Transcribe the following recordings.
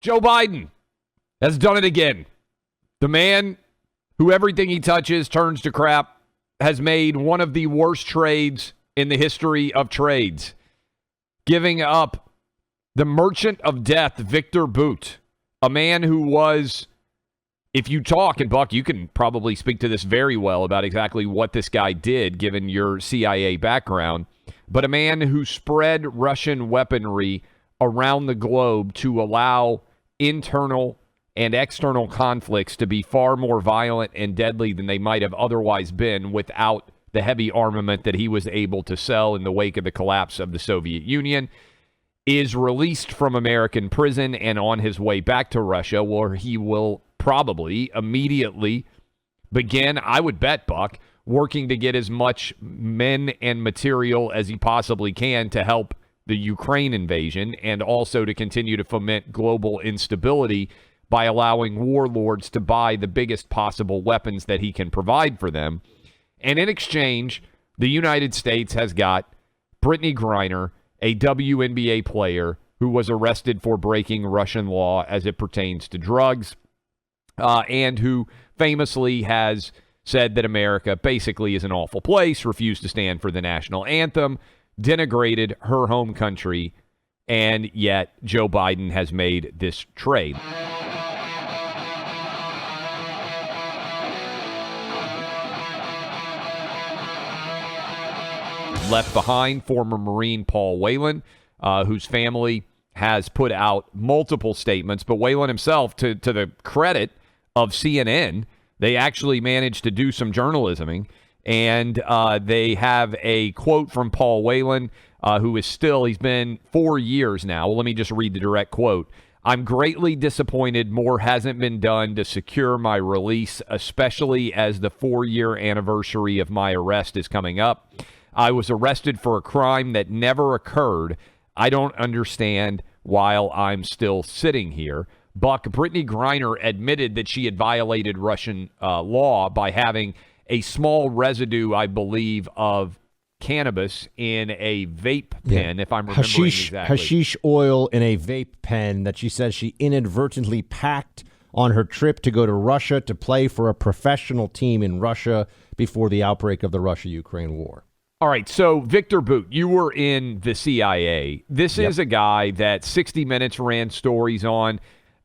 Joe Biden has done it again. The man who everything he touches turns to crap has made one of the worst trades in the history of trades, giving up the merchant of death, Viktor Bout, a man who was, if you talk, and Buck, you can probably speak to this very well about exactly what this guy did, given your CIA background, but a man who spread Russian weaponry around the globe to allow internal and external conflicts to be far more violent and deadly than they might have otherwise been without the heavy armament that he was able to sell in the wake of the collapse of the Soviet Union, is released from American prison and on his way back to Russia, where he will probably immediately begin, I would bet, Buck, working to get as much men and material as he possibly can to help the Ukraine invasion and also to continue to foment global instability by allowing warlords to buy the biggest possible weapons that he can provide for them. And in exchange, the United States has got Brittney Griner, a WNBA player who was arrested for breaking Russian law as it pertains to drugs, and who famously has said that America basically is an awful place, refused to stand for the national anthem, denigrated her home country, and yet Joe Biden has made this trade. Left behind former Marine Paul Whelan, whose family has put out multiple statements, but Whelan himself, to the credit of CNN, they actually managed to do some journalisming, and they have a quote from Paul Whelan, who is still, he's been 4 years now. Well, let me just read the direct quote. "I'm greatly disappointed more hasn't been done to secure my release, especially as the 4-year anniversary of my arrest is coming up. I was arrested for a crime that never occurred. I don't understand while I'm still sitting here." Buck, Brittney Griner admitted that she had violated Russian law by having a small residue, I believe, of cannabis in a vape pen, if I'm remembering exactly. Hashish oil in a vape pen that she says she inadvertently packed on her trip to go to Russia to play for a professional team in Russia before the outbreak of the Russia-Ukraine war. All right, so Viktor Bout, you were in the CIA. This is a guy that 60 Minutes ran stories on.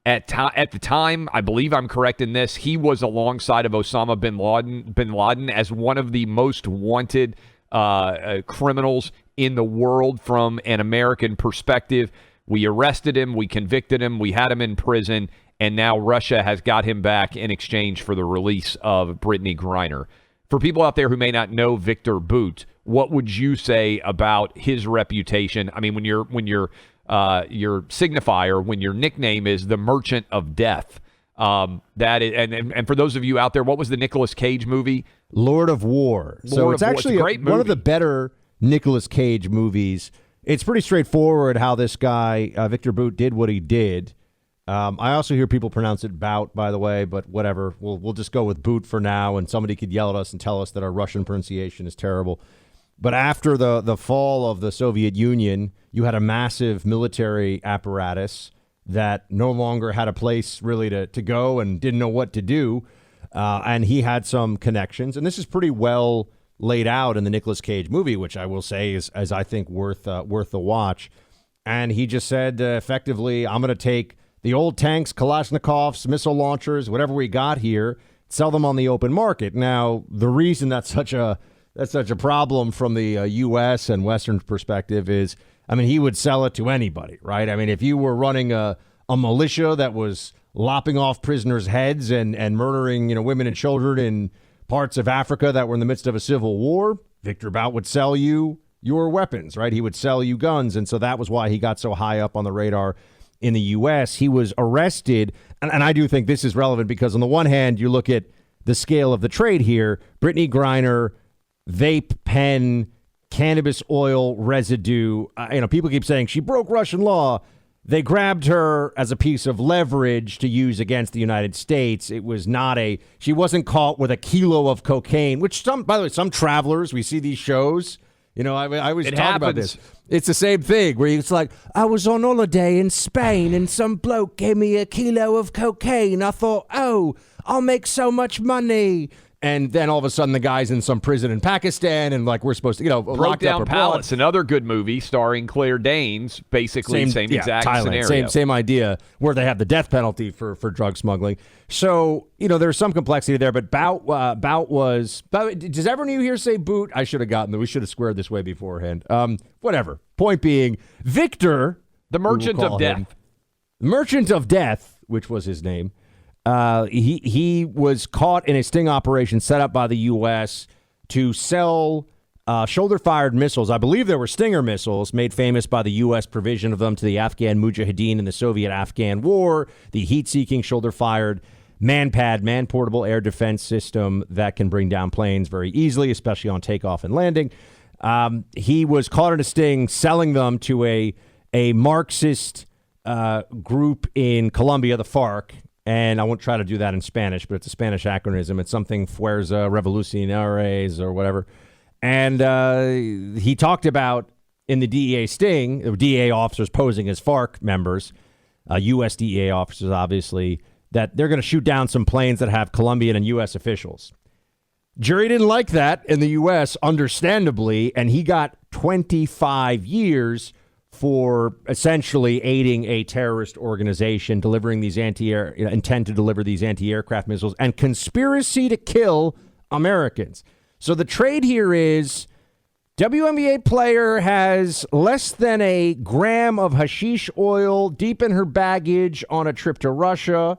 At the time, I believe I'm correct in this, he was alongside of Osama bin Laden as one of the most wanted criminals in the world from an American perspective. We arrested him, we convicted him, we had him in prison, and now Russia has got him back in exchange for the release of Brittney Griner. For people out there who may not know Viktor Bout, what would you say about his reputation? I mean, when your signifier, when your nickname is the Merchant of Death, that is, and for those of you out there, what was the Nicolas Cage movie? Lord of War. So it's actually one of the better Nicolas Cage movies. It's pretty straightforward how this guy, Viktor Bout, did what he did. I also hear people pronounce it Bout, by the way, but whatever. We'll just go with Bout for now, and somebody could yell at us and tell us that our Russian pronunciation is terrible. But after the fall of the Soviet Union, you had a massive military apparatus that no longer had a place really to go and didn't know what to do. And he had some connections. And this is pretty well laid out in the Nicolas Cage movie, which I will say is I think, worth the watch. And he just said, effectively, I'm going to take the old tanks, Kalashnikovs, missile launchers, whatever we got here, sell them on the open market. Now, the reason that's such a problem from the U.S. and Western perspective is, I mean, he would sell it to anybody, right? I mean, if you were running a militia that was lopping off prisoners' heads and murdering, women and children in parts of Africa that were in the midst of a civil war, Viktor Bout would sell you your weapons, right? He would sell you guns. And so that was why he got so high up on the radar in the U.S. He was arrested. And I do think this is relevant because on the one hand, you look at the scale of the trade here, Brittney Griner, vape pen, cannabis oil residue. People keep saying she broke Russian law. They grabbed her as a piece of leverage to use against the United States. It was not she wasn't caught with a kilo of cocaine, which by the way, some travelers, we see these shows, I always talk about this. It's the same thing where it's like, I was on holiday in Spain and some bloke gave me a kilo of cocaine. I thought, oh, I'll make so much money. And then all of a sudden the guy's in some prison in Pakistan and we're supposed to, Broke Down Palace, another good movie starring Claire Danes, basically same exact Thailand, scenario. Same idea where they have the death penalty for drug smuggling. So, there's some complexity there, but Bout was, does everyone you here say Bout? I should have gotten that. We should have squared this way beforehand. Whatever. Point being, Viktor, the Merchant of Death. Merchant of Death, which was his name. He was caught in a sting operation set up by the U.S. to sell shoulder-fired missiles. I believe there were Stinger missiles made famous by the U.S. provision of them to the Afghan Mujahideen in the Soviet-Afghan War, the heat-seeking shoulder-fired man-portable air defense system that can bring down planes very easily, especially on takeoff and landing. He was caught in a sting selling them to a Marxist group in Colombia, the FARC. And I won't try to do that in Spanish, but it's a Spanish acronym. It's something Fuerza Revolucionaries or whatever. And he talked about in the DEA sting, the DEA officers posing as FARC members, U.S. DEA officers, obviously, that they're going to shoot down some planes that have Colombian and U.S. officials. Jury didn't like that in the U.S., understandably, and he got 25 years for essentially aiding a terrorist organization, delivering these intend to deliver these anti-aircraft missiles, and conspiracy to kill Americans. So the trade here is WNBA player has less than a gram of hashish oil deep in her baggage on a trip to Russia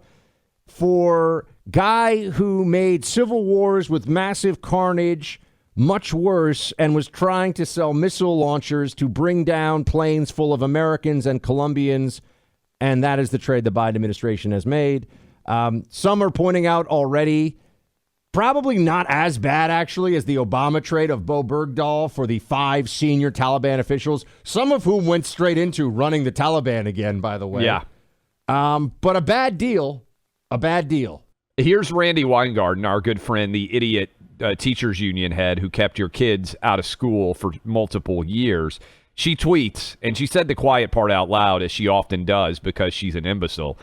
for guy who made civil wars with massive carnage much worse and was trying to sell missile launchers to bring down planes full of Americans and Colombians, and that is the trade the Biden administration has made. Some are pointing out already, probably not as bad, actually, as the Obama trade of Bo Bergdahl for the 5 senior Taliban officials, some of whom went straight into running the Taliban again, by the way. Yeah. But a bad deal. A bad deal. Here's Randy Weingarten, our good friend, the idiot teachers union head who kept your kids out of school for multiple years. She tweets, and she said the quiet part out loud, as she often does because she's an imbecile.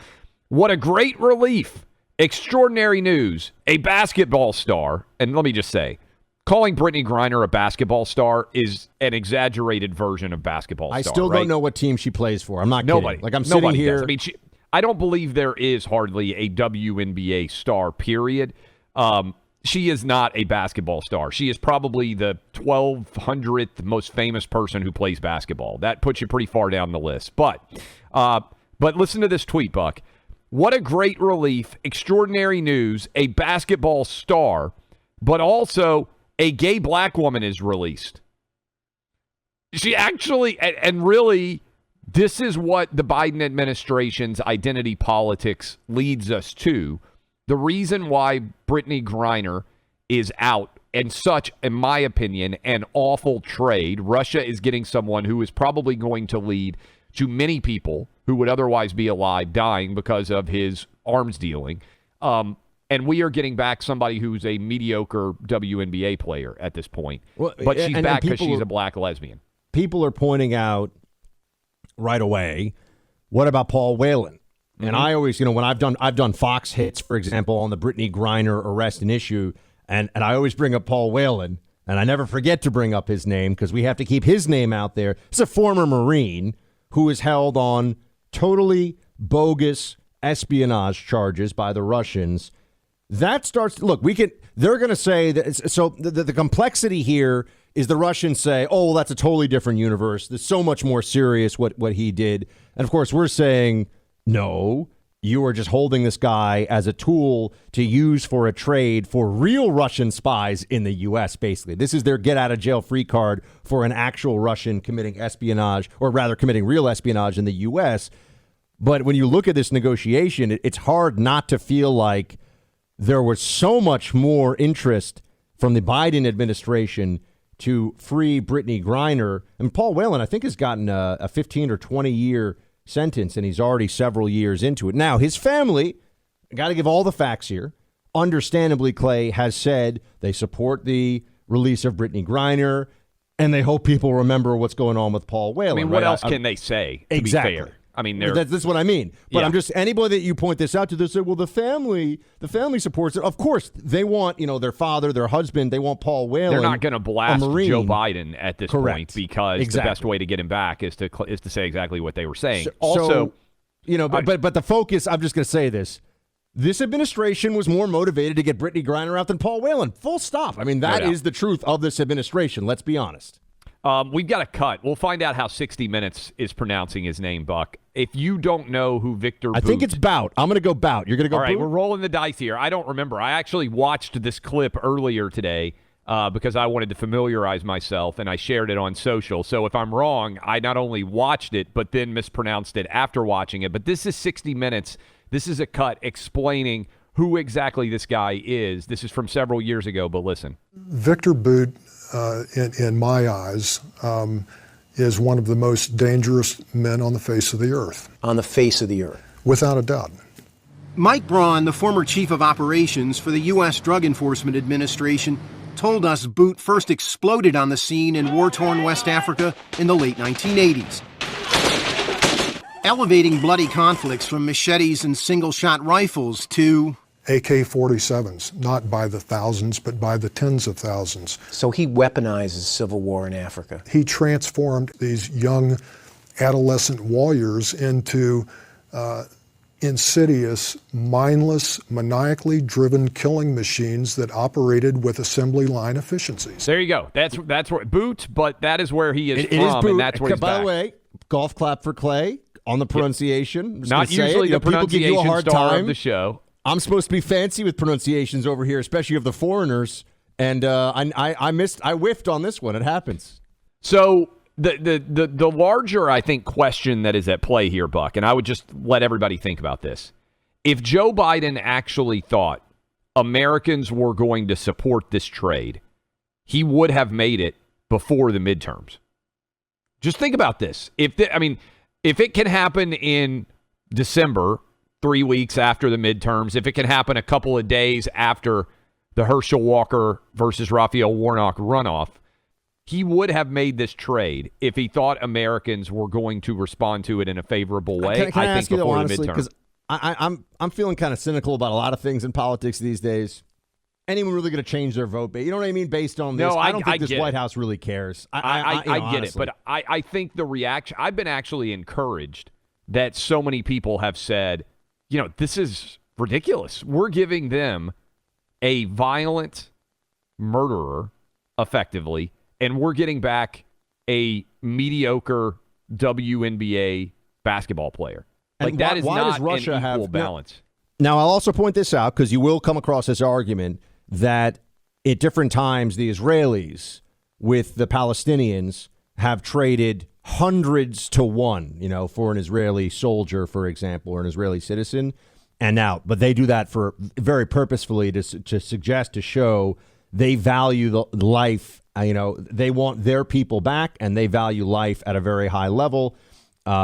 What a great relief. Extraordinary news. A basketball star, and let me just say, calling Brittney Griner a basketball star is an exaggerated version of basketball star. I still don't know what team she plays for. I'm not Nobody. kidding. I'm sitting here. Does. I mean, I don't believe there is hardly a WNBA star, period. She is not a basketball star. She is probably the 1,200th most famous person who plays basketball. That puts you pretty far down the list. But listen to this tweet, Buck. What a great relief, extraordinary news, a basketball star, but also a gay black woman is released. She actually, and really, this is what the Biden administration's identity politics leads us to. The reason why Brittney Griner is out, and such, in my opinion, an awful trade. Russia is getting someone who is probably going to lead to many people who would otherwise be alive dying because of his arms dealing. And we are getting back somebody who's a mediocre WNBA player at this point. Well, but she's back because she's a black lesbian. People are pointing out right away, what about Paul Whelan? And I always, when I've done Fox hits, for example, on the Brittney Griner arrest and issue, and I always bring up Paul Whelan, and I never forget to bring up his name because we have to keep his name out there. He's a former Marine who is held on totally bogus espionage charges by the Russians. That starts, look, they're going to say that, so the complexity here is the Russians say, oh, well, that's a totally different universe. There's so much more serious what he did. And of course, we're saying, no, you are just holding this guy as a tool to use for a trade for real Russian spies in the U.S., basically. This is their get-out-of-jail-free card for an actual Russian committing espionage, or rather committing real espionage in the U.S. But when you look at this negotiation, it's hard not to feel like there was so much more interest from the Biden administration to free Brittney Griner. And Paul Whelan, I think, has gotten a 15 or 20-year sentence, and he's already several years into it. Now, his family, got to give all the facts here, understandably, Clay, has said they support the release of Brittney Griner. And they hope people remember what's going on with Paul Whelan. I mean, what else can they say, to exactly. be fair? I mean, that's what I mean. But I'm just, anybody that you point this out to, they say, well, the family supports it. Of course, they want, their father, their husband, they want Paul Whelan. They're not going to blast Joe Biden at this point because the best way to get him back is to say exactly what they were saying. But the focus, I'm just going to say this. This administration was more motivated to get Brittney Griner out than Paul Whelan. Full stop. I mean, that is the truth of this administration. Let's be honest. We've got a cut. We'll find out how 60 Minutes is pronouncing his name, Buck. If you don't know who Viktor Bout... I think it's Bout. I'm going to go Bout. You're going to go All right, Bout? we're rolling the dice here. I don't remember. I actually watched this clip earlier today because I wanted to familiarize myself, and I shared it on social. So if I'm wrong, I not only watched it, but then mispronounced it after watching it. But this is 60 Minutes. This is a cut explaining who exactly this guy is. This is from several years ago, but listen. Viktor Bout, in my eyes, is one of the most dangerous men on the face of the earth. On the face of the earth. Without a doubt. Mike Braun, the former chief of operations for the U.S. Drug Enforcement Administration, told us Bout first exploded on the scene in war-torn West Africa in the late 1980s. Elevating bloody conflicts from machetes and single-shot rifles to AK-47s, not by the thousands, but by the tens of thousands. So he weaponizes civil war in Africa. He transformed these young adolescent warriors into insidious, mindless, maniacally driven killing machines that operated with assembly line efficiencies. There you go. That's where Bout, but that is where he is from, It is Bout, and that's where he's by back. the way, golf clap for Clay on the pronunciation. Not usually the pronunciation give you a hard star time of the show. I'm supposed to be fancy with pronunciations over here, especially of the foreigners, and I whiffed on this one. It happens. So the larger, I think, question that is at play here, Buck, and I would just let everybody think about this. If Joe Biden actually thought Americans were going to support this trade, he would have made it before the midterms. Just think about this. If it can happen in December, 3 weeks after the midterms, if it can happen a couple of days after the Herschel Walker versus Raphael Warnock runoff, he would have made this trade if he thought Americans were going to respond to it in a favorable way. Can I think ask you before though, honestly, the midterm. because I'm feeling kind of cynical about a lot of things in politics these days. Anyone really going to change their vote? You know what I mean? Based on this, I don't think this White House really cares. I get honestly. it, but I think the reaction. I've been actually encouraged that so many people have said, this is ridiculous. We're giving them a violent murderer, effectively, and we're getting back a mediocre WNBA basketball player. Like, that is not an equal balance. Now, I'll also point this out, because you will come across this argument that at different times the Israelis with the Palestinians have traded hundreds to one, for an Israeli soldier, for example, or an Israeli citizen. But they do that for very purposefully to suggest, to show they value the life. They want their people back, and they value life at a very high level.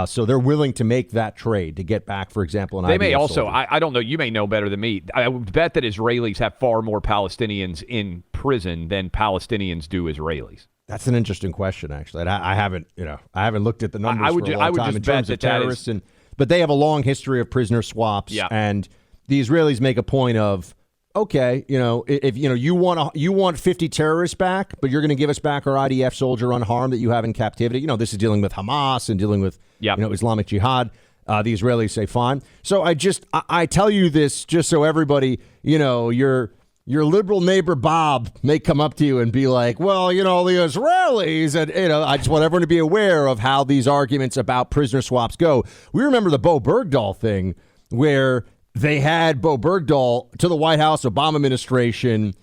So they're willing to make that trade to get back, for example, an They may IDF also, soldier. I don't know, you may know better than me. I would bet that Israelis have far more Palestinians in prison than Palestinians do Israelis. That's an interesting question, actually. And I haven't looked at the numbers for a long time in terms of terrorists, but they have a long history of prisoner swaps. Yeah. And the Israelis make a point of, okay, if you want 50 terrorists back, but you're going to give us back our IDF soldier unharmed that you have in captivity. This is dealing with Hamas and dealing with Islamic Jihad. The Israelis say fine. So I tell you this just so everybody, your liberal neighbor Bob may come up to you and be like, well, the Israelis, and I just want everyone to be aware of how these arguments about prisoner swaps go. We remember the Bo Bergdahl thing, where they had Bo Bergdahl to the White House, Obama administration,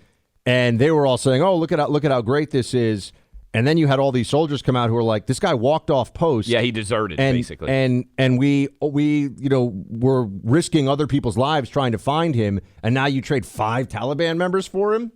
and they were all saying, oh, look at how great this is. And then you had all these soldiers come out who were like, this guy walked off post. Yeah, he deserted, basically. And we were risking other people's lives trying to find him, and now you trade 5 Taliban members for him?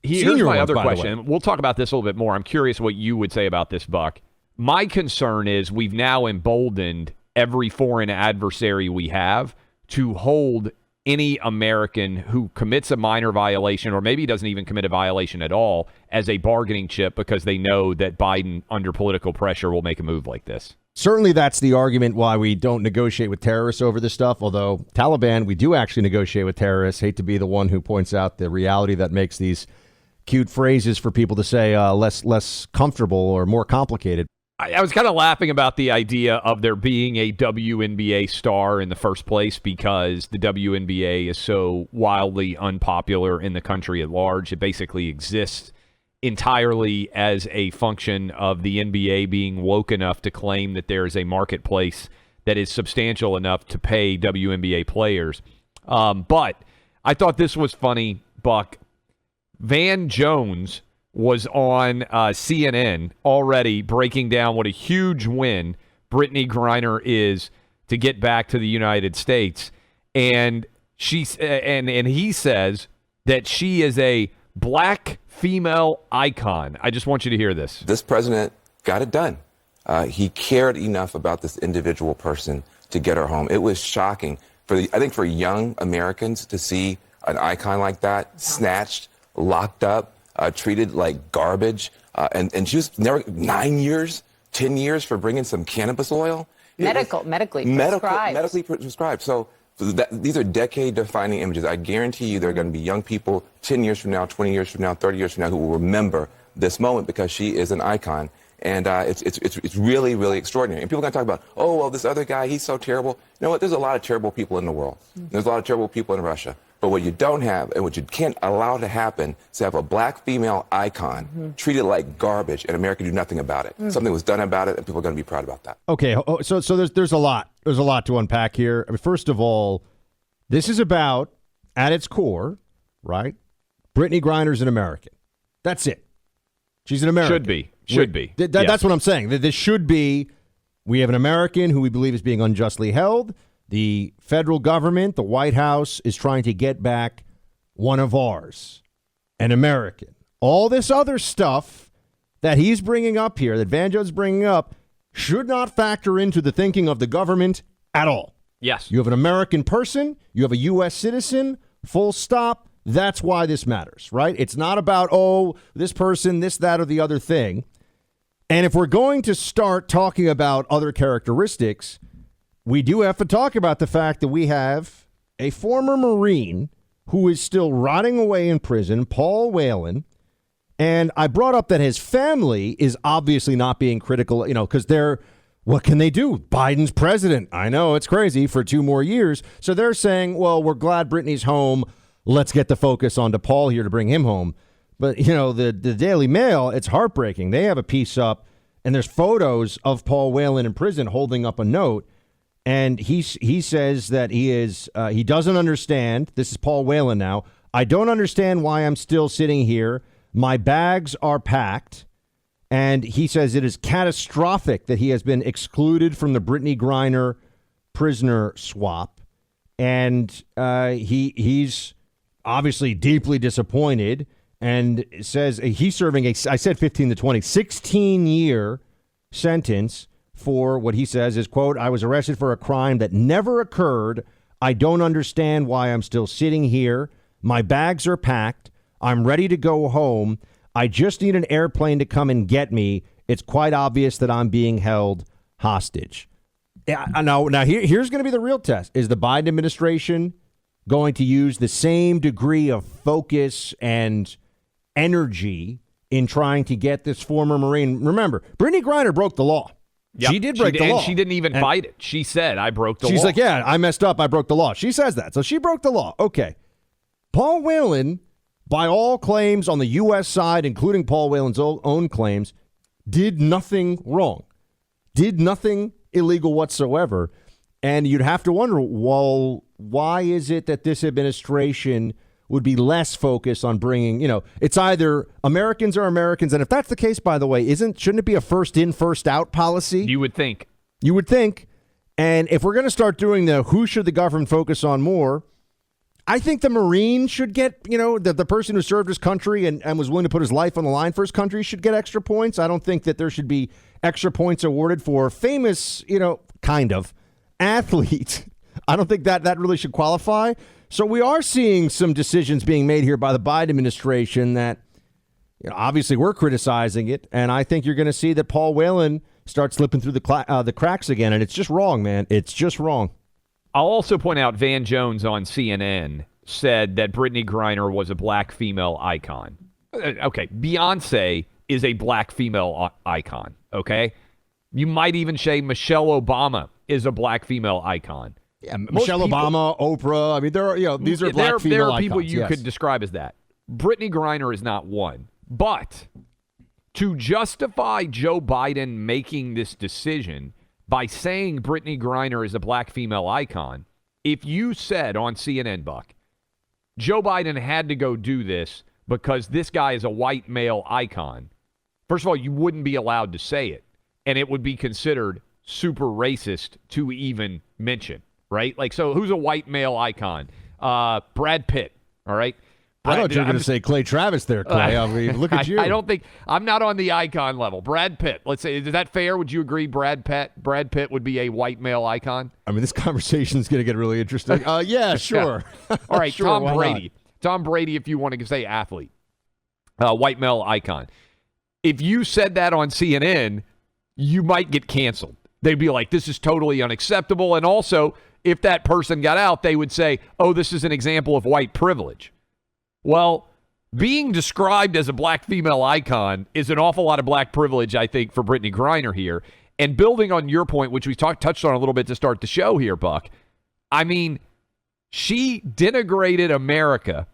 Here's my other question. We'll talk about this a little bit more. I'm curious what you would say about this, Buck. My concern is we've now emboldened every foreign adversary we have to hold any American who commits a minor violation, or maybe doesn't even commit a violation at all, as a bargaining chip because they know that Biden, under political pressure, will make a move like this. Certainly that's the argument why we don't negotiate with terrorists over this stuff, although Taliban, we do actually negotiate with terrorists. Hate to be the one who points out the reality that makes these cute phrases for people to say less comfortable or more complicated. I was kind of laughing about the idea of there being a WNBA star in the first place because the WNBA is so wildly unpopular in the country at large. It basically exists entirely as a function of the NBA being woke enough to claim that there is a marketplace that is substantial enough to pay WNBA players. But I thought this was funny, Buck. Van Jones was on CNN already breaking down what a huge win Brittney Griner is to get back to the United States. And he says that she is a black female icon. I just want you to hear this. This president got it done. He cared enough about this individual person to get her home. It was shocking for young Americans to see an icon like that snatched, locked up, treated like garbage, and she was never 9 years, 10 years for bringing some cannabis oil. Medically prescribed. So these are decade-defining images. I guarantee you there are going to be young people 10 years from now, 20 years from now, 30 years from now who will remember this moment because she is an icon. And it's really, really extraordinary. And people are going to talk about, oh, well, this other guy, he's so terrible. You know what? There's a lot of terrible people in the world. There's a lot of terrible people in Russia. But what you don't have and what you can't allow to happen is to have a black female icon treated like garbage and America do nothing about it. Something was done about it and people are going to be proud about that. Okay, so there's a lot. There's a lot to unpack here. I mean, first of all, this is about, at its core, right? Brittney Griner's an American. That's it. She's an American. Should be. Yes. That's what I'm saying. This should be, we have an American who we believe is being unjustly held. The federal government, the White House, is trying to get back one of ours, an American. All this other stuff that he's bringing up here, that Van Jones is bringing up, should not factor into the thinking of the government at all. Yes. You have an American person, you have a U.S. citizen, full stop. That's why this matters, right? It's not about, oh, this person, this, that, or the other thing. And if we're going to start talking about other characteristics, we do have to talk about the fact that we have a former Marine who is still rotting away in prison, Paul Whelan. And I brought up that his family is obviously not being critical, because what can they do? Biden's president. I know, it's crazy, for 2 more years. So they're saying, well, we're glad Brittney's home. Let's get the focus onto Paul here to bring him home. But, the Daily Mail, it's heartbreaking. They have a piece up, and there's photos of Paul Whelan in prison holding up a note. And he says that he doesn't understand. This is Paul Whelan now. I don't understand why I'm still sitting here. My bags are packed. And he says it is catastrophic that he has been excluded from the Brittney Griner prisoner swap. And he's obviously deeply disappointed and says he's serving I said 15 to 20, 16-year sentence for what he says is, quote, I was arrested for a crime that never occurred. I don't understand why I'm still sitting here. My bags are packed. I'm ready to go home. I just need an airplane to come and get me. It's quite obvious that I'm being held hostage. Now here's going to be the real test. Is the Biden administration going to use the same degree of focus and energy in trying to get this former Marine? Remember, Brittney Griner broke the law. Yep. She did break the law. And she didn't even fight it. She said, I broke the law. She's like, yeah, I messed up. I broke the law. She says that. So she broke the law. Okay. Paul Whelan, by all claims on the U.S. side, including Paul Whelan's own claims, did nothing wrong. Did nothing illegal whatsoever. And you'd have to wonder, well, why is it that this administration would be less focused on bringing, it's either Americans are Americans. And if that's the case, by the way, shouldn't it be a first in, first out policy? You would think. You would think. And if we're going to start doing who should the government focus on more, I think the Marine should get, the person who served his country and was willing to put his life on the line for his country should get extra points. I don't think that there should be extra points awarded for famous, kind of athlete I don't think that really should qualify. So we are seeing some decisions being made here by the Biden administration that, obviously we're criticizing it, and I think you're going to see that Paul Whelan starts slipping through the cracks again, and it's just wrong, man. It's just wrong. I'll also point out Van Jones on CNN said that Brittney Griner was a black female icon. Okay, Beyonce is a black female icon, okay? You might even say Michelle Obama is a black female icon. Yeah, Michelle Obama, Oprah. I mean, there are these are black female icons. There are people you could describe as that. Brittney Griner is not one. But to justify Joe Biden making this decision by saying Brittney Griner is a black female icon, if you said on CNN, Buck, Joe Biden had to go do this because this guy is a white male icon, first of all, you wouldn't be allowed to say it. And it would be considered super racist to even mention, right? Like, so who's a white male icon? Brad Pitt, all right? I thought you were going to say Clay Travis there, Clay. I mean, look at you. I don't think – I'm not on the icon level. Brad Pitt, let's say – is that fair? Would you agree Brad Pitt would be a white male icon? I mean, this conversation is going to get really interesting. Yeah, sure. Yeah. All right, sure, Tom Brady. Tom Brady, if you want to say athlete. White male icon. If you said that on CNN, you might get canceled. They'd be like, this is totally unacceptable. And also, if that person got out, they would say, oh, this is an example of white privilege. Well, being described as a black female icon is an awful lot of black privilege, I think, for Brittney Griner here. And building on your point, which we touched on a little bit to start the show here, Buck, I mean, she denigrated America,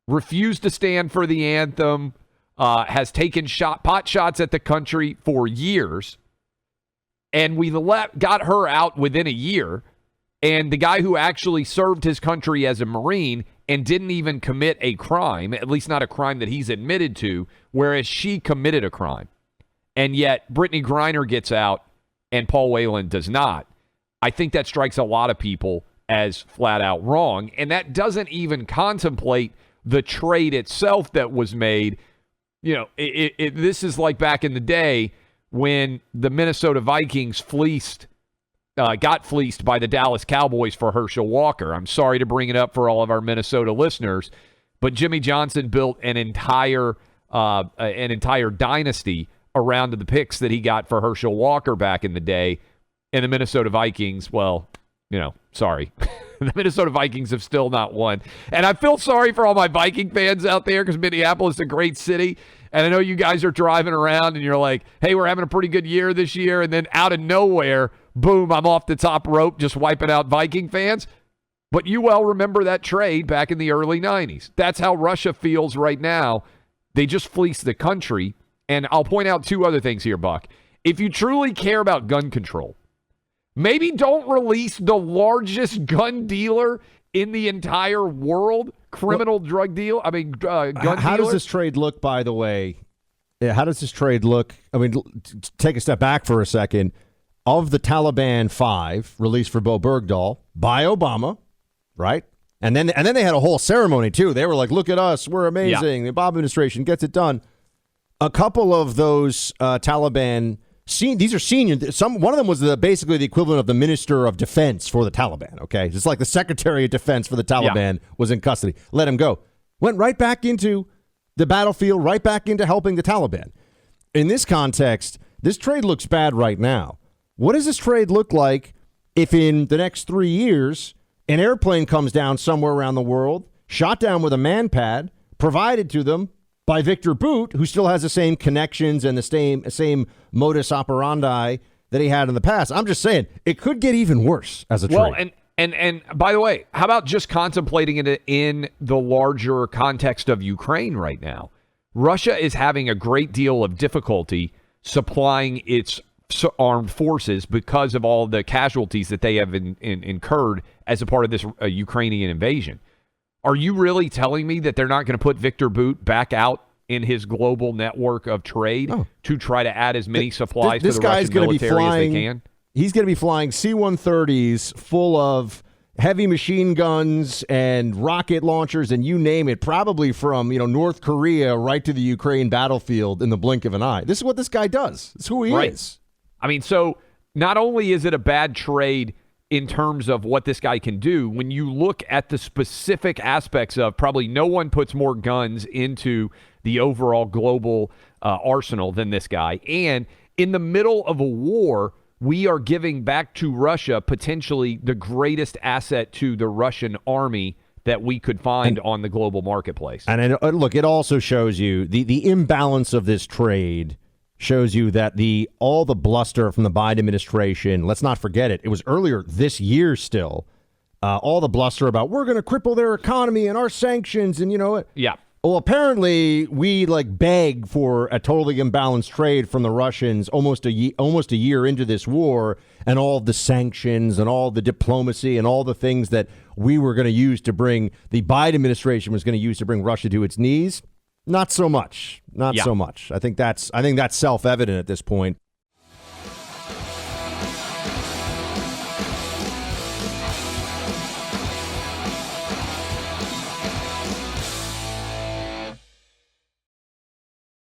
refused to stand for the anthem, has taken pot shots at the country for years, and we got her out within a year. And the guy who actually served his country as a Marine and didn't even commit a crime, at least not a crime that he's admitted to, whereas she committed a crime. And yet Brittney Griner gets out and Paul Whelan does not. I think that strikes a lot of people as flat out wrong. And that doesn't even contemplate the trade itself that was made. This is like back in the day when the Minnesota Vikings got fleeced by the Dallas Cowboys for Herschel Walker. I'm sorry to bring it up for all of our Minnesota listeners, but Jimmy Johnson built an entire dynasty around the picks that he got for Herschel Walker back in the day. And the Minnesota Vikings, sorry. The Minnesota Vikings have still not won. And I feel sorry for all my Viking fans out there because Minneapolis is a great city. And I know you guys are driving around and you're like, hey, we're having a pretty good year this year. And then out of nowhere, boom, I'm off the top rope just wiping out Viking fans. But you well remember that trade back in the early 90s. That's how Russia feels right now. They just fleeced the country. And I'll point out two other things here, Buck. If you truly care about gun control, maybe don't release the largest gun dealer in the entire world, gun dealer. How does this trade look, by the way? Yeah, how does this trade look? I mean, take a step back for a second. Of the Taliban 5 released for Bo Bergdahl by Obama, right? And then they had a whole ceremony, too. They were like, look at us. We're amazing. Yeah. The Obama administration gets it done. A couple of those Taliban, these are senior. One of them was basically the equivalent of the Minister of Defense for the Taliban, okay? It's like the Secretary of Defense for the Taliban was in custody. Let him go. Went right back into the battlefield, right back into helping the Taliban. In this context, this trade looks bad right now. What does this trade look like if in the next 3 years an airplane comes down somewhere around the world, shot down with a man-pad, provided to them by Viktor Bout, who still has the same connections and the same modus operandi that he had in the past? I'm just saying, it could get even worse as a trade. Well, and by the way, how about just contemplating it in the larger context of Ukraine right now? Russia is having a great deal of difficulty supplying its armed forces because of all the casualties that they have incurred as a part of this Ukrainian invasion. Are you really telling me that they're not going to put Viktor Bout back out in his global network of trade to try to add as many supplies to the Russian military as they can? He's going to be flying C-130s full of heavy machine guns and rocket launchers and you name it, probably from North Korea right to the Ukraine battlefield in the blink of an eye. This is what this guy does. It's who he is. I mean, so not only is it a bad trade in terms of what this guy can do. When you look at the specific aspects of, probably no one puts more guns into the overall global arsenal than this guy. And in the middle of a war, we are giving back to Russia potentially the greatest asset to the Russian army that we could find on the global marketplace. And look, it also shows you the imbalance of this trade. Shows you that all the bluster from the Biden administration, let's not forget it, it was earlier this year still, all the bluster about we're going to cripple their economy and our sanctions and Yeah. Well, apparently we beg for a totally imbalanced trade from the Russians almost a year into this war, and all of the sanctions and all the diplomacy and all the things that we were going to use to bring, the Biden administration was going to use to bring Russia to its knees. Not so much. Not so much. I think that's self-evident at this point.